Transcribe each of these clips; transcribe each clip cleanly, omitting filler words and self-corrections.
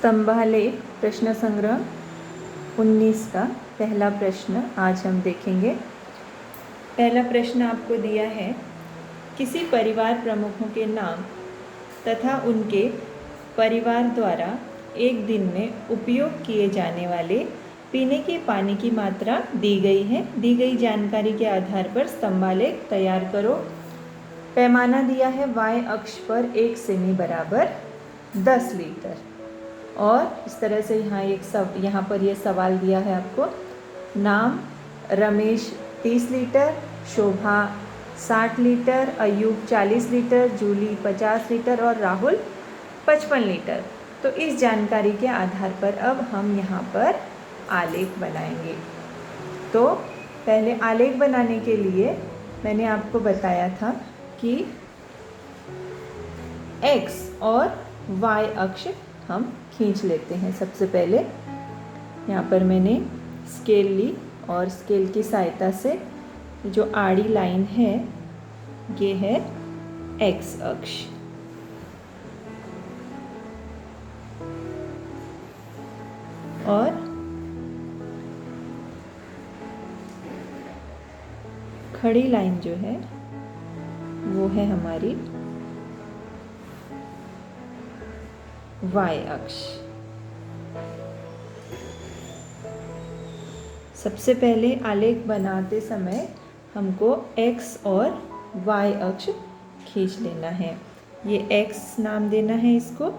स्तंभालेख प्रश्न संग्रह 19 का पहला प्रश्न आज हम देखेंगे। पहला प्रश्न आपको दिया है, किसी परिवार प्रमुखों के नाम तथा उनके परिवार द्वारा एक दिन में उपयोग किए जाने वाले पीने के पानी की मात्रा दी गई है। दी गई जानकारी के आधार पर स्तंभालेख तैयार करो। पैमाना दिया है y अक्ष पर 1 सेमी बराबर 10 लीटर। और इस तरह से यहाँ पर ये सवाल दिया है आपको। नाम Ramesh 30 litre, Shobha 60 litre, Ayub 40 litre, Julie 50 litre और राहुल 55 लीटर। तो इस जानकारी के आधार पर अब हम यहाँ पर आलेख बनाएंगे। तो पहले आलेख बनाने के लिए मैंने आपको बताया था कि x और y अक्ष हम खींच लेते हैं। सबसे पहले यहाँ पर मैंने स्केल ली और स्केल की सहायता से जो आड़ी लाइन है ये है x अक्ष। और खड़ी लाइन जो है वो है हमारी y अक्ष। सबसे पहले आलेख बनाते समय हमको x और y अक्ष खींच लेना है। ये x नाम देना है इसको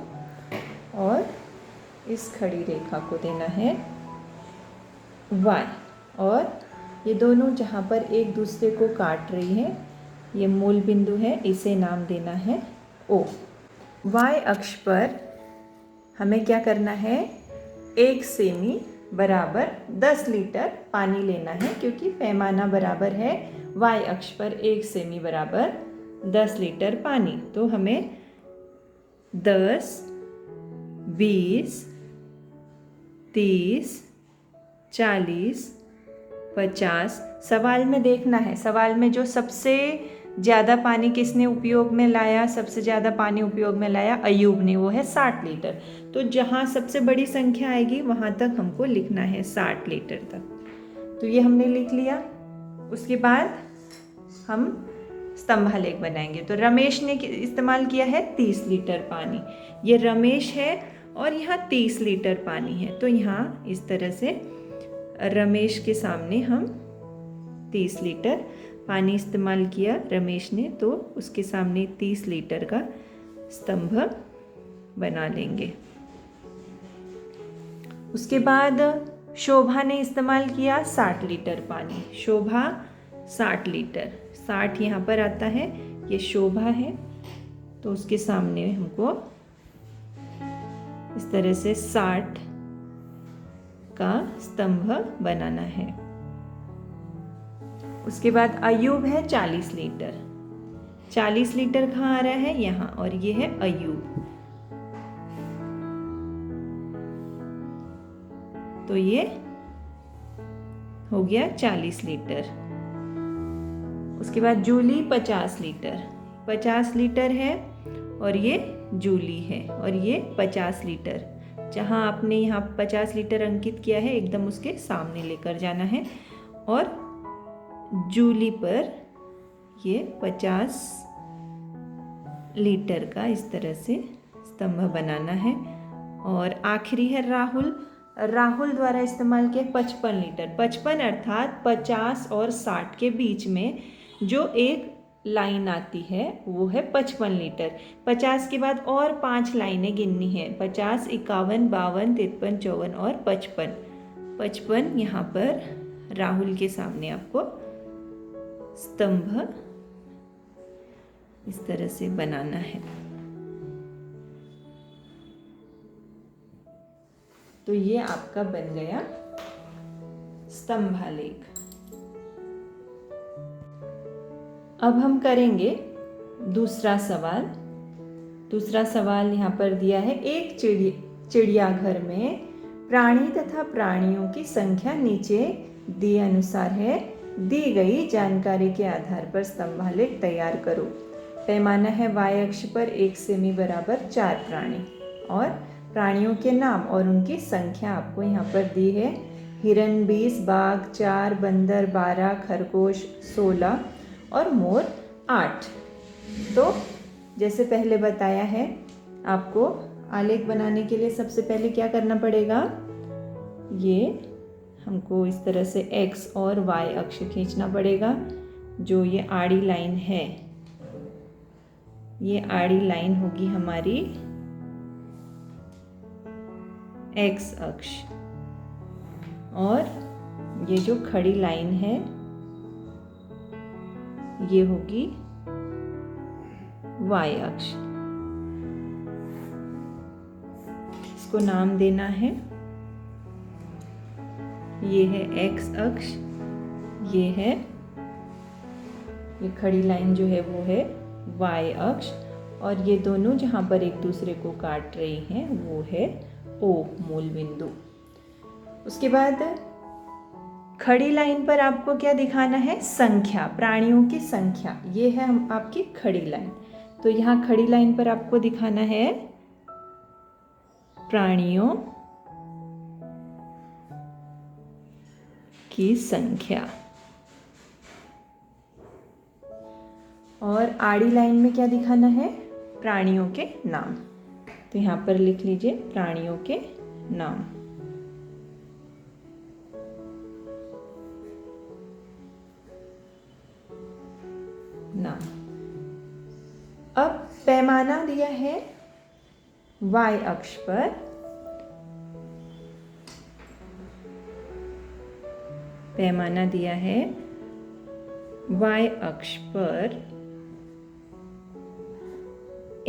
और इस खड़ी रेखा को देना है y। और ये दोनों जहाँ पर एक दूसरे को काट रही हैं, ये मूल बिंदु है, इसे नाम देना है O। y अक्ष पर हमें क्या करना है, 1 सेमी बराबर 10 लीटर पानी लेना है, क्योंकि पैमाना बराबर है y अक्ष पर 1 सेमी बराबर 10 लीटर पानी। तो हमें 10, 20, 30, 40, 50 सवाल में देखना है। सवाल में जो सबसे ज़्यादा पानी किसने उपयोग में लाया, सबसे ज़्यादा पानी उपयोग में लाया अयूब ने, वो है 60 लीटर। तो जहाँ सबसे बड़ी संख्या आएगी वहाँ तक हमको लिखना है 60 लीटर तक। तो ये हमने लिख लिया। उसके बाद हम स्तंभालेख बनाएंगे। तो रमेश ने इस्तेमाल किया है 30 लीटर पानी। ये रमेश है और यहाँ 30 लीटर पानी है। तो यहाँ इस तरह से रमेश के सामने हम 30 लीटर पानी इस्तेमाल किया रमेश ने, तो उसके सामने 30 लीटर का स्तंभ बना लेंगे। उसके बाद शोभा ने इस्तेमाल किया 60 लीटर पानी। शोभा 60 लीटर, 60 यहाँ पर आता है, ये शोभा है, तो उसके सामने हमको इस तरह से 60 का स्तंभ बनाना है। उसके बाद अयूब है 40 लीटर। 40 लीटर कहाँ आ रहा है, यहाँ, और ये है अयूब। तो ये हो गया 40 लीटर। उसके बाद जूली 50 लीटर। 50 लीटर है और ये जूली है और ये 50 लीटर। जहाँ आपने यहाँ 50 लीटर अंकित किया है एकदम उसके सामने लेकर जाना है और जूली पर ये 50 लीटर का इस तरह से स्तंभ बनाना है। और आखिरी है राहुल। राहुल द्वारा इस्तेमाल किया 55 लीटर। 55 अर्थात 50 और 60 के बीच में जो एक लाइन आती है वो है 55 लीटर। 50 के बाद और 5 लाइनें गिननी है, 50, 51, 52, 53, 54 और 55। 55 यहाँ पर राहुल के सामने आपको स्तंभ इस तरह से बनाना है। तो ये आपका बन गया स्तंभालेख। अब हम करेंगे दूसरा सवाल। दूसरा सवाल यहाँ पर दिया है, एक चिड़ियाघर में प्राणी तथा प्राणियों की संख्या नीचे दिए अनुसार है। दी गई जानकारी के आधार पर स्तंभालेख तैयार करो। पैमाना है y अक्ष पर 1 सेमी बराबर 4 प्राणी और प्राणियों के नाम और उनकी संख्या आपको यहाँ पर दी है। हिरन 20, बाघ 4, बंदर 12, खरगोश 16 और मोर 8। तो जैसे पहले बताया है, आपको आलेख बनाने के लिए सबसे पहले क्या करना पड़ेगा, ये हमको इस तरह से x और y अक्ष खींचना पड़ेगा। जो ये आड़ी लाइन है, ये आड़ी लाइन होगी हमारी x अक्ष, और ये जो खड़ी लाइन है ये होगी y अक्ष। इसको नाम देना है, ये है x अक्ष, ये खड़ी लाइन जो है वो है y अक्ष, और ये दोनों जहाँ पर एक दूसरे को काट रही हैं वो है O मूल बिंदु। उसके बाद खड़ी लाइन पर आपको क्या दिखाना है, संख्या, प्राणियों की संख्या। ये है हम आपकी खड़ी लाइन। तो यहाँ खड़ी लाइन पर आपको दिखाना है प्राणियों की संख्या, और आड़ी लाइन में क्या दिखाना है, प्राणियों के नाम। तो यहाँ पर लिख लीजिए प्राणियों के नाम। अब पैमाना दिया है y अक्ष पर, पैमाना दिया है y अक्ष पर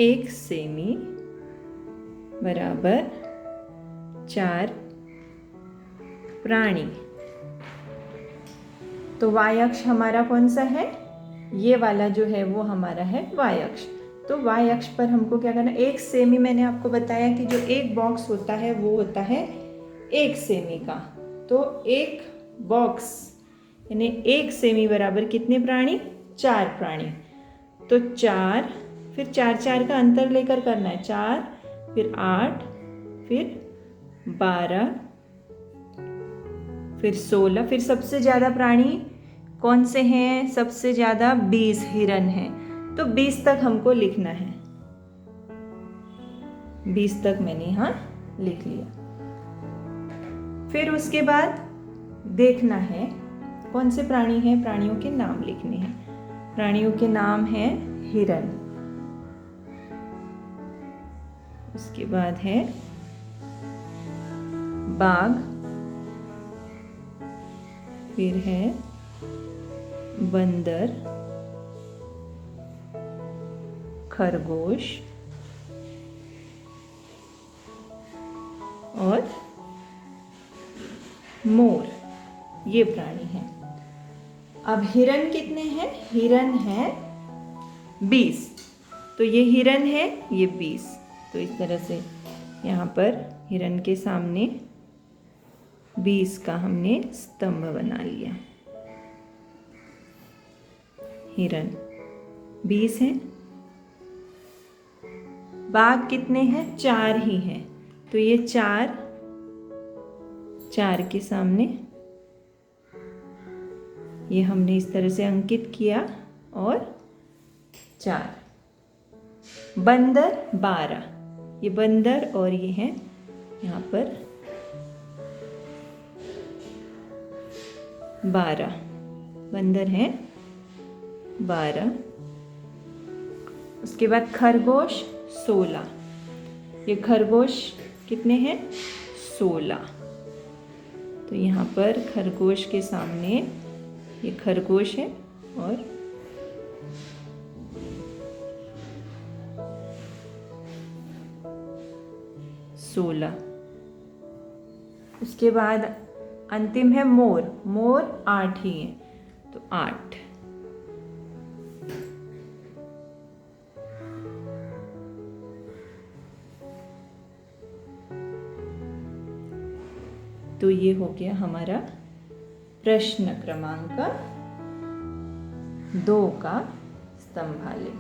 1 सेमी बराबर 4 प्राणी। तो y अक्ष हमारा कौन सा है, ये वाला जो है वो हमारा है y अक्ष। तो y अक्ष पर हमको क्या करना है, 1 सेमी, मैंने आपको बताया कि जो एक बॉक्स होता है वो होता है 1 सेमी का। तो एक बॉक्स यानी 1 सेमी बराबर कितने प्राणी, 4 प्राणी। तो 4, फिर 4 4 का अंतर लेकर करना है, 4 फिर 8 फिर 12 फिर 16, फिर सबसे ज़्यादा प्राणी कौन से हैं, सबसे ज़्यादा 20 हिरन हैं। तो 20 तक हमको लिखना है, 20 तक मैंने यहाँ लिख लिया। फिर उसके बाद देखना है कौन से प्राणी हैं, प्राणियों के नाम लिखने हैं। प्राणियों के नाम हैं हिरन, उसके बाद है बाघ, फिर है बंदर, खरगोश और मोर, ये प्राणी हैं। अब हिरन कितने हैं, हिरन हैं 20। तो ये हिरन है, ये 20। तो इस तरह से यहाँ पर हिरन के सामने 20 का हमने स्तंभ बना लिया। हिरन 20 हैं। बाघ कितने हैं, 4 ही हैं। तो ये 4 के सामने ये हमने इस तरह से अंकित किया, और 4। बंदर 12, ये बंदर और ये हैं यहाँ पर 12, बंदर हैं 12। उसके बाद खरगोश 16, ये खरगोश कितने हैं, 16। तो यहाँ पर खरगोश के सामने ये खरगोश है और सोलह। उसके बाद अंतिम है मोर, मोर 8 ही है, तो 8। तो ये हो गया हमारा प्रश्न क्रमांक 2 का स्तंभालेख।